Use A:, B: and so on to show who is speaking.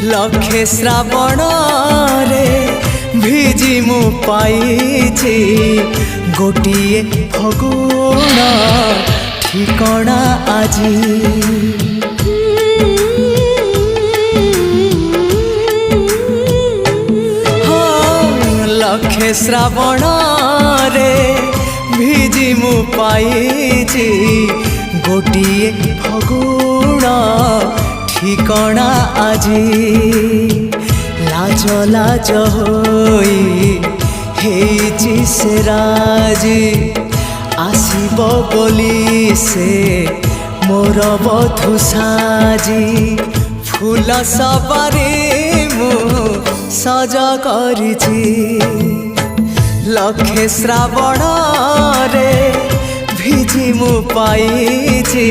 A: लक्षे श्रावण रे भिजी मु पाइछि गोटिए फगुण ठिकणा आजी लक्षे श्रावण रे भिजी मु पाइछि गोटिए फगुण ठिकणा आजी लाज लाज होई हेछि से राजी आसिब बोली से मोर बधु साजी फूल सबारे मु सज करिछि लक्षे श्रावण रे भिजी मु पाइछि।